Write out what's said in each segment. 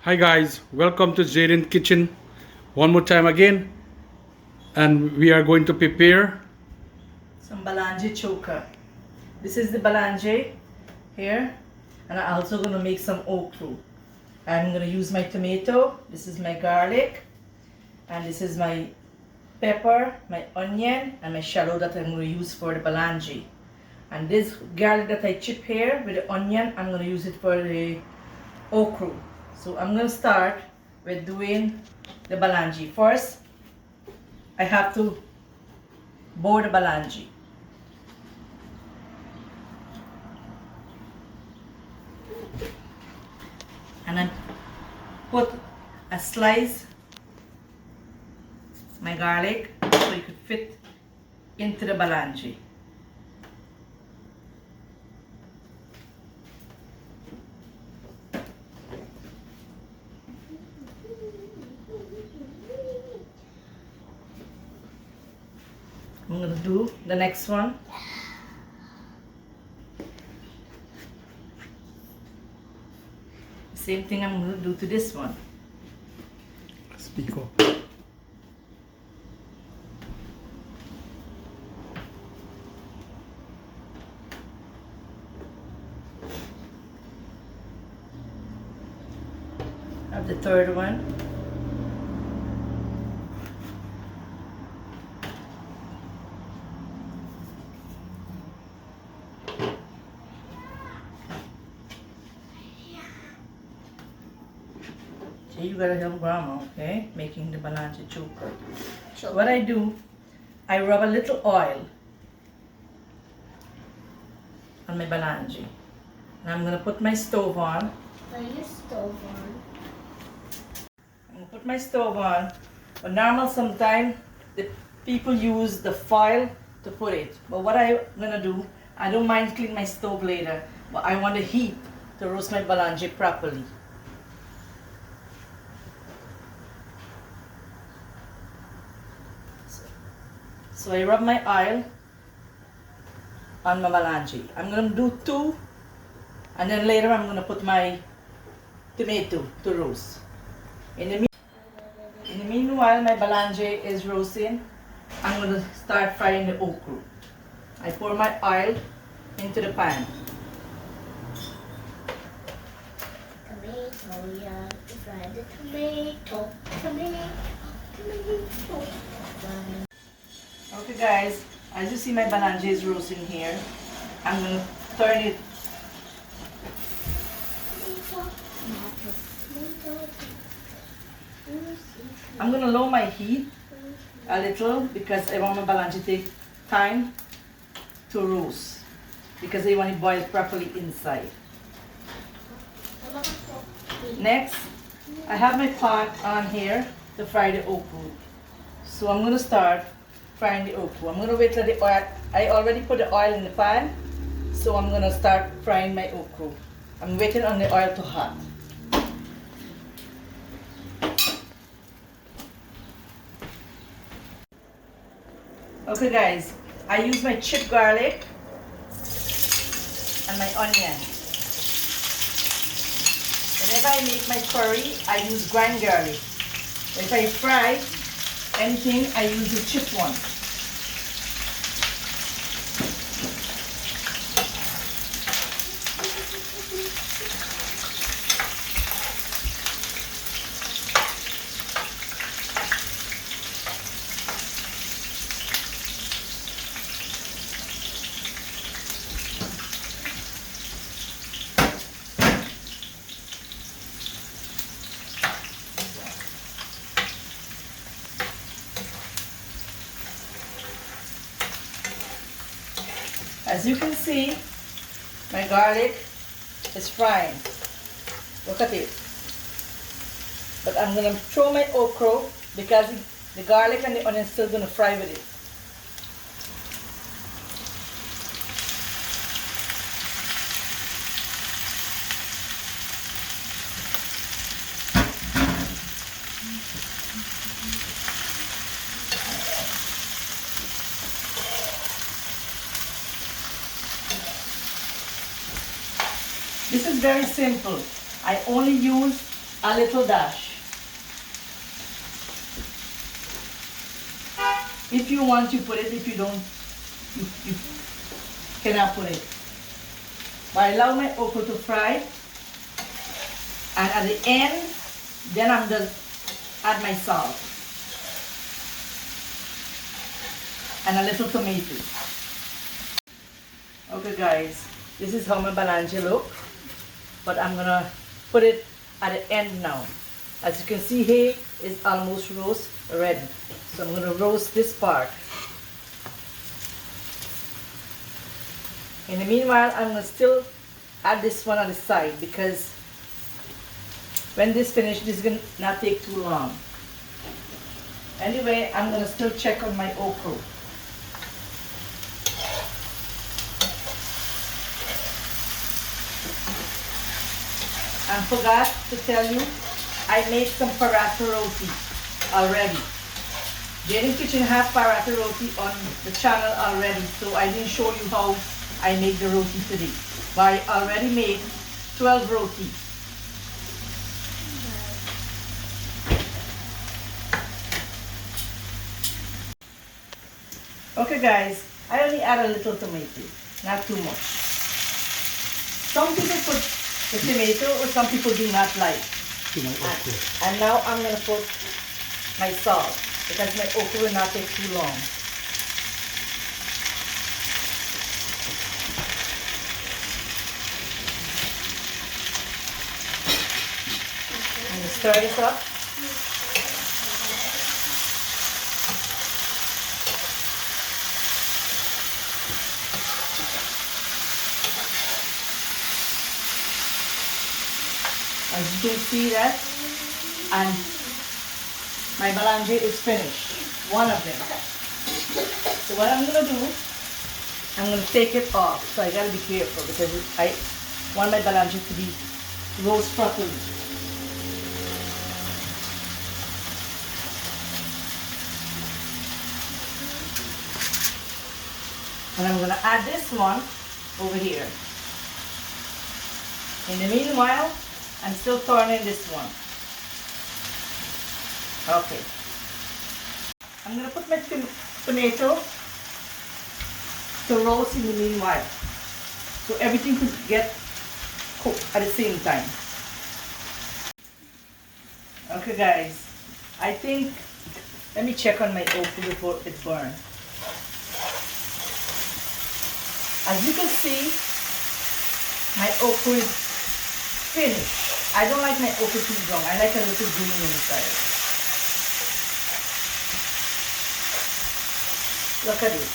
Hi guys, welcome to Jaden Kitchen one more time again, and we are going to prepare some balanje choka. This is the balanje here, and I'm also going to make some okra. I'm going to use my tomato, this is my garlic, and this is my pepper, my onion, and my shallow that I'm going to use for the balanje. And this garlic that I chip here with the onion, I'm going to use it for the okra. So I'm going to start with doing the balanje. First, I have to boil the balanje. And then put a slice my garlic so it could fit into the balanje. I'm going to do the next one. Same thing I'm going to do to this one. speak up. Have the third one. Okay, you gotta help grandma, okay? Making the balanje choka. So what I do, I rub a little oil on my balanje. And I'm gonna put my stove on. Put your stove on. I'm gonna put my stove on. But normal sometimes the people use the foil to put it. But what I'm gonna do, I don't mind clean my stove later, but I want the heat to roast my balanje properly. So I rub my oil on my balanje. I'm gonna do two, and then later I'm gonna put my tomato to roast. In the meanwhile, my balanje is roasting. I'm gonna start frying the okra. I pour my oil into the pan. Tomato, yeah. Fry the tomato. Tomato. Okay guys, as you see my balanje is roasting here. I'm gonna turn it. I'm gonna lower my heat a little because I want my balanje to take time to roast, because I want it boiled properly inside. Next, I have my pot on here to fry the okra. So I'm gonna start frying the okra. I'm gonna wait till the oil. I already put the oil in the pan, so I'm gonna start frying my okra. I'm waiting on the oil to hot. Okay guys, I use my chipped garlic and my onion. Whenever I make my curry, I use ground garlic. If I fry anything, I use the chipped one. As you can see, my garlic is frying. Look at it. But I'm going to throw my okra because the garlic and the onion is still going to fry with it. This is very simple. I only use a little dash. If you want, you put it. If you don't, you cannot put it. But I allow my okra to fry. And at the end, then I'm going to add my salt. And a little tomato. Okay guys, this is how my balanje look. But I'm going to put it at the end now. As you can see here, it's almost roast ready. So I'm going to roast this part. In the meanwhile, I'm going to still add this one on the side because when this finishes, this is going to not take too long. Anyway, I'm going to still check on my okra. I forgot to tell you, I made some paratha roti already. Jayden Kitchen has paratha roti on the channel already, so I didn't show you how I make the roti today. But I already made 12 roti. Okay guys, I only add a little tomato, not too much. Some people put the tomato or some people do not like. And now I'm going to put my salt because my okra will not take too long. I'm going to stir this up. As you can see that, and my balanje is finished, one of them. So what I'm going to do, I'm going to take it off. So I got to be careful because I want my balanje to be roast properly. And I'm going to add this one over here. In the meanwhile, I'm still turning this one. Okay. I'm going to put my tomato to roast in the meanwhile. So everything could get cooked at the same time. Okay guys, I think, let me check on my okra before it burns. As you can see, my okra is finished. I don't like my okra too brown. I like a little green inside. Look at this.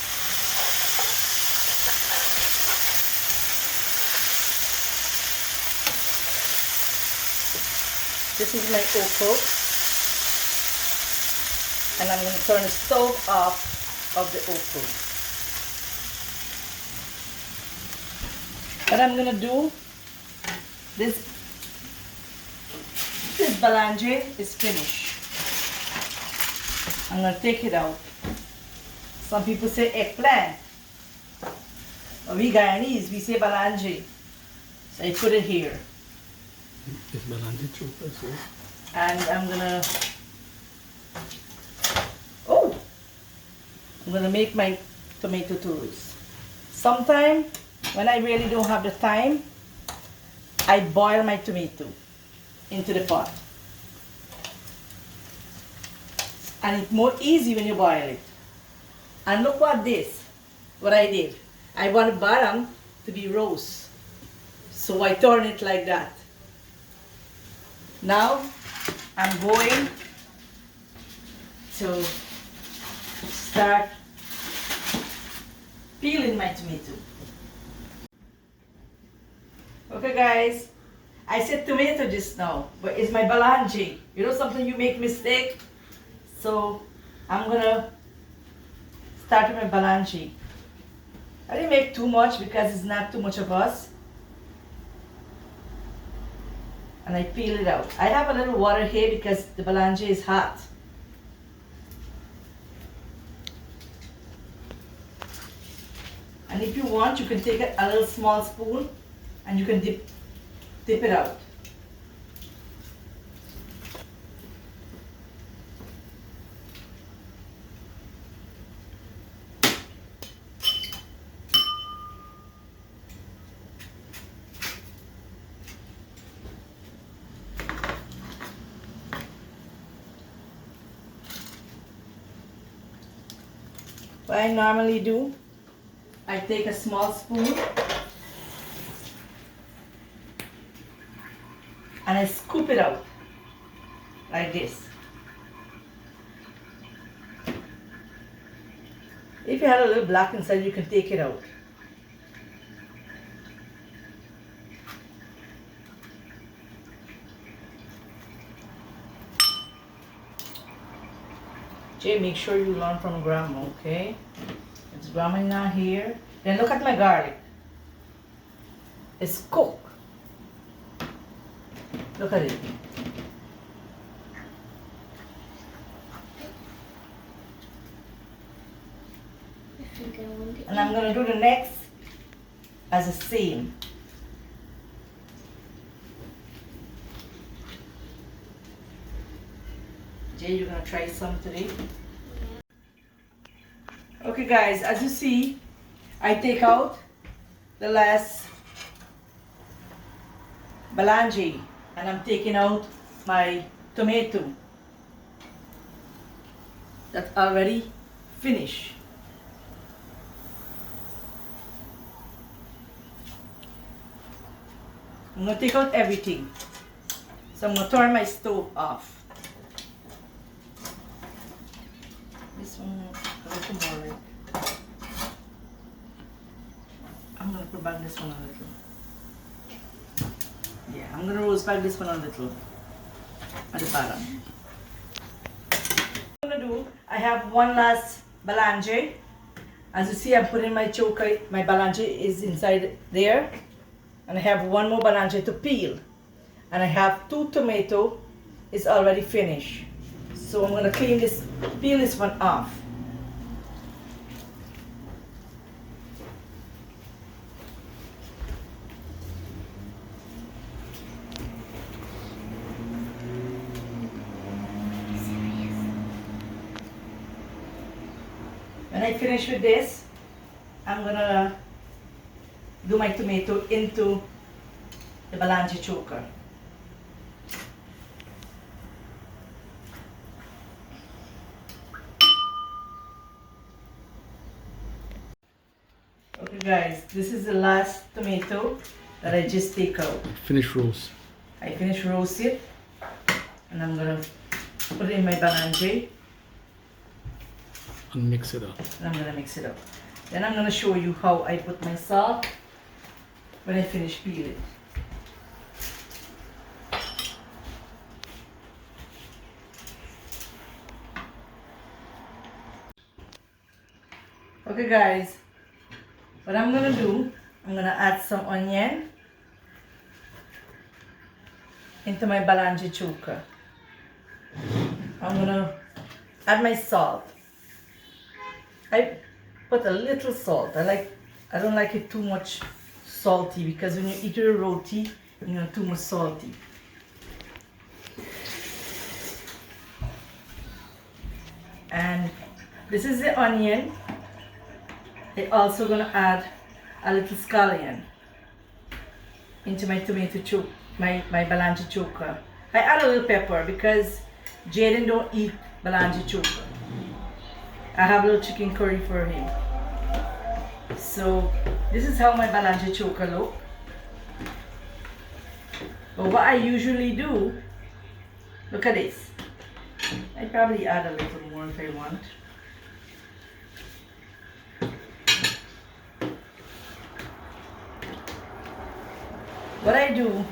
This is my okra. And I'm going to turn the stove off of the okra. What I'm going to do, this balanje is finished. I'm going to take it out. Some people say eggplant. Or we Guyanese, we say balanje. So I put it here. It's balanje choka, so. And I'm going to make my tomato toast. Sometimes, when I really don't have the time, I boil my tomato into the pot. And it's more easy when you boil it. And look what I did. I want the bottom to be roast. So I turn it like that. Now, I'm going to start peeling my tomato. Okay guys, I said tomato just now, but it's my balanje. You know something, you make mistake? So I'm gonna start with my balanje. I didn't make too much because it's not too much of us. And I peel it out. I have a little water here because the balanje is hot. And if you want, you can take a little small spoon and you can dip it out. What I normally do, I take a small spoon and I scoop it out like this. If you had a little black inside, you can take it out. Jay, make sure you learn from grandma, okay? It's grandma not here. Then look at my garlic. It's cooked. Look at it. I think I want to And I'm gonna do the next as the same. Jay, you're gonna try some today? Okay guys, as you see, I take out the last balanji and I'm taking out my tomato that's already finished. I'm gonna take out everything. So I'm gonna turn my stove off. This one, a little more. I'm gonna put back this one a little. Yeah, I'm gonna roast back this one a little at the bottom. What I'm gonna do, I have one last balanji. As you see, I'm putting my choka, my balanji is inside there. And I have one more balanji to peel. And I have 2 tomatoes, it's already finished. So I'm gonna clean this, peel this one off. When I finish with this, I'm gonna do my tomato into the balanji choka. Okay guys, this is the last tomato that I just take out. Finish roast. I finish roast it and I'm gonna put it in my balanji And mix it up. and I'm gonna mix it up. Then I'm gonna show you how I put my salt when I finish peeling. Okay guys, what I'm gonna do, I'm gonna add some onion into my balanji choka. I'm gonna add my salt. I put a little salt. I don't like it too much salty because when you eat your roti, you know, too much salty. And this is the onion. I'm also gonna add a little scallion into my tomato choke, my balanji choka. I add a little pepper because Jaden don't eat balanji choka. I have a little chicken curry for him. So this is how my balanji choka look. But what I usually do, look at this. I probably add a little more if I want. What I do,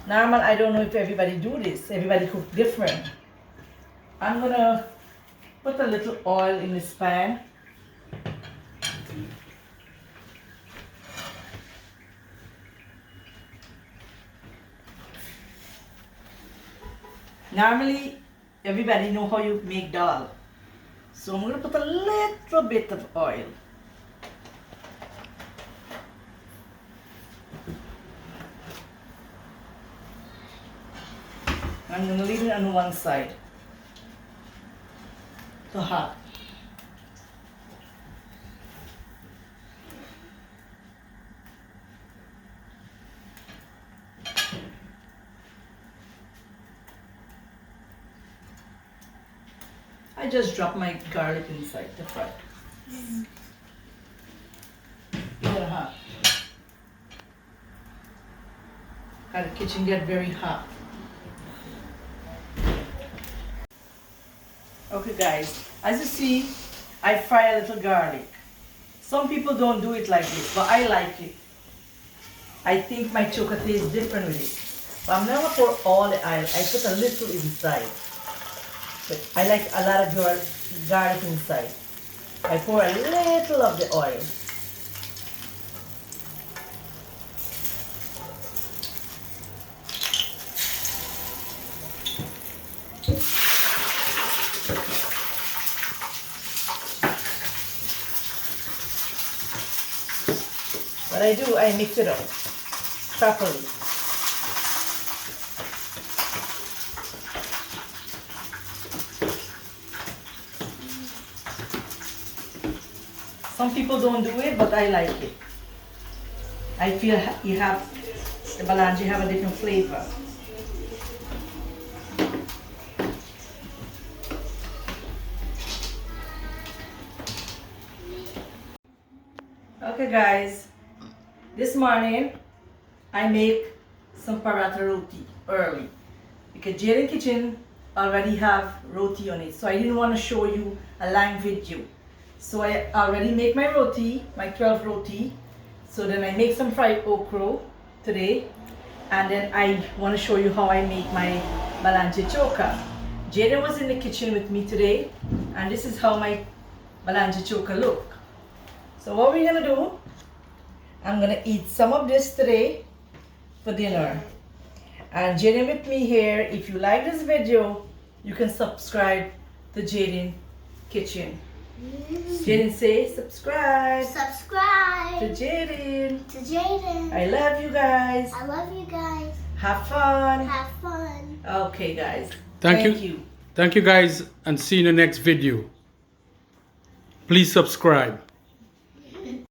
normal, I don't know if everybody do this. Everybody cook different. I'm gonna put a little oil in this pan. Normally, everybody know how you make dal. So I'm gonna put a little bit of oil. I'm gonna leave it on one side to hot. I just drop my garlic inside to fry. Get hot. And the kitchen get very hot. Okay guys, as you see, I fry a little garlic. Some people don't do it like this, but I like it. I think my choka tastes different with it. But I'm not gonna pour all the oil. I put a little inside. But I like a lot of garlic inside. I pour a little of the oil. What I do, I mix it up properly. Some people don't do it, but I like it. I feel the balanji have a different flavor. Okay guys, this morning I make some paratha roti early because Jaden Kitchen already have roti on it, so I didn't want to show you a long video. So I already make my roti, my 12 roti. So then I make some fried okra today, and then I want to show you how I make my balanji choka. Jaden was in the kitchen with me today, and this is how my balanji choka look. So what we're gonna do, I'm gonna eat some of this today for dinner. And Jaden with me here. If you like this video, you can subscribe to Jaden Kitchen. Jaden say subscribe Subscribe to Jaden. to Jaden. I love you guys. I love you guys. Have fun. Have fun. Okay guys. Thank you. Thank you guys, and see you in the next video. Please subscribe.